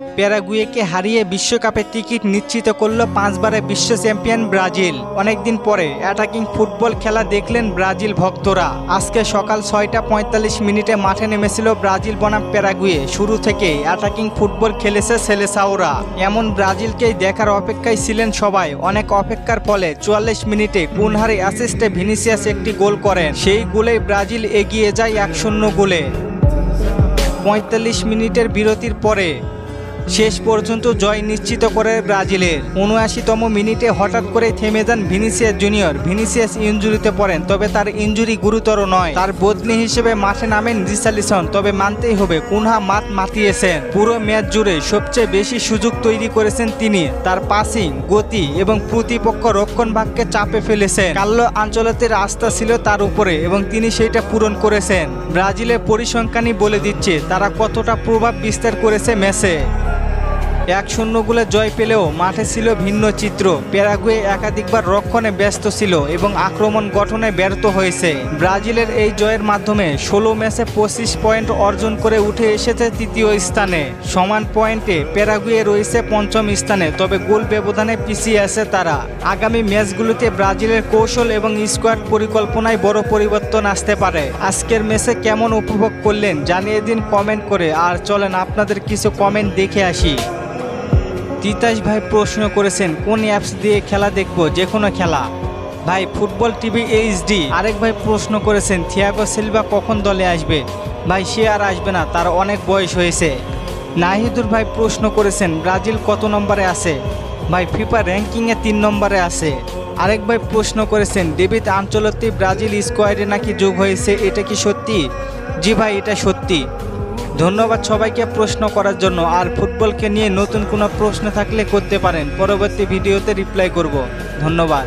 প্যারাগুয়েকে হারিয়ে বিশ্বকাপে টিকিট নিশ্চিত করল 5 বারের বিশ্ব চ্যাম্পিয়ন ব্রাজিল। অনেকদিন পরে অ্যাটাকিং ফুটবল খেলা দেখলেন ব্রাজিল ভক্তরা। আজকে সকাল 6:45 মাঠে নেমেছিল ব্রাজিল বনাম প্যারাগুয়ে। শুরু থেকে অ্যাটাকিং ফুটবল খেলেছে সেলেসাওরা। এমন ব্রাজিলকেই দেখার অপেক্ষায় ছিলেন সবাই। অনেক অপেক্ষার ফলে 44 মিনিটে কুনহার অ্যাসিস্টে ভিনিসিয়াস একটি গোল করেন। সেই গোলেই ব্রাজিল এগিয়ে যায় 1-0 গোলে। 45 মিনিটের বিরতির পরে শেষ পর্যন্ত জয় নিশ্চিত করে ব্রাজিলের। 79তম মিনিটে হঠাৎ করে থেমে যান ভিনিসিয়াস জুনিয়র। ভিনিসিয়াস ইনজুরিতে পড়েন, তবে তার ইনজুরি গুরুতর নয়। তার বদলি হিসেবে মাঠে নামেন রিচার্লিসন। তবে মানতেই হবে কুনহা মাত মাতিয়েছেন। পুরো ম্যাচ জুড়ে সবচেয়ে বেশি সুযোগ তৈরি করেছেন তিনি। তার পাসিং, গতি এবং প্রতিপক্ষ রক্ষণভাগকে চাপে ফেলেছেন। কার্লো আনচেলত্তির আস্থা ছিল তার উপরে এবং তিনি সেইটা পূরণ করেছেন। ব্রাজিলের পরিসংখ্যানই বলে দিচ্ছে তারা কতটা প্রভাব বিস্তার করেছে ম্যাচে। 1-0 গোলে জয় পেলেও মাঠে ছিল ভিন্ন চিত্র। প্যারাগুয়ে একাধিকবার রক্ষণে ব্যস্ত ছিল এবং আক্রমণ গঠনে ব্যর্থ হয়েছে। ব্রাজিলের এই জয়ের মাধ্যমে 16 ম্যাচে 25 পয়েন্ট অর্জন করে উঠে এসেছে তৃতীয় স্থানে। সমান পয়েন্টে প্যারাগুয়ে রয়েছে 5ম স্থানে, তবে গোল ব্যবধানে পিছিয়ে আছে তারা। আগামী ম্যাচগুলোতে ব্রাজিলের কৌশল এবং স্কোয়াড পরিকল্পনায় বড় পরিবর্তন আসতে পারে। আজকের ম্যাচে কেমন উপভোগ করলেন জানিয়ে দিন কমেন্ট করে। আর চলেন আপনাদের কিছু কমেন্ট দেখে আসি। তিতাস ভাই প্রশ্ন করেছেন কোন অ্যাপস দিয়ে খেলা দেখবো? যে কোনো খেলা ভাই, ফুটবল টিভি এইচডি। আরেক ভাই প্রশ্ন করেছেন থিয়াগো সিলভা কখন দলে আসবে? ভাই সে আর আসবে না, তার অনেক বয়স হয়েছে। নাহিদুর ভাই প্রশ্ন করেছেন ব্রাজিল কত নম্বরে আছে? ভাই ফিফা র্যাঙ্কিংয়ে 3 নম্বরে আছে। আরেক ভাই প্রশ্ন করেছেন ডেভিড আনচেলত্তি ব্রাজিল স্কোয়াডে নাকি যোগ হয়েছে, এটা কি সত্যি? জি ভাই, এটা সত্যি। ধন্যবাদ সবাইকে প্রশ্ন করার জন্য। আর ফুটবলকে নিয়ে নতুন কোনো প্রশ্ন থাকলে করতে পারেন, পরবর্তী ভিডিওতে রিপ্লাই করব। ধন্যবাদ।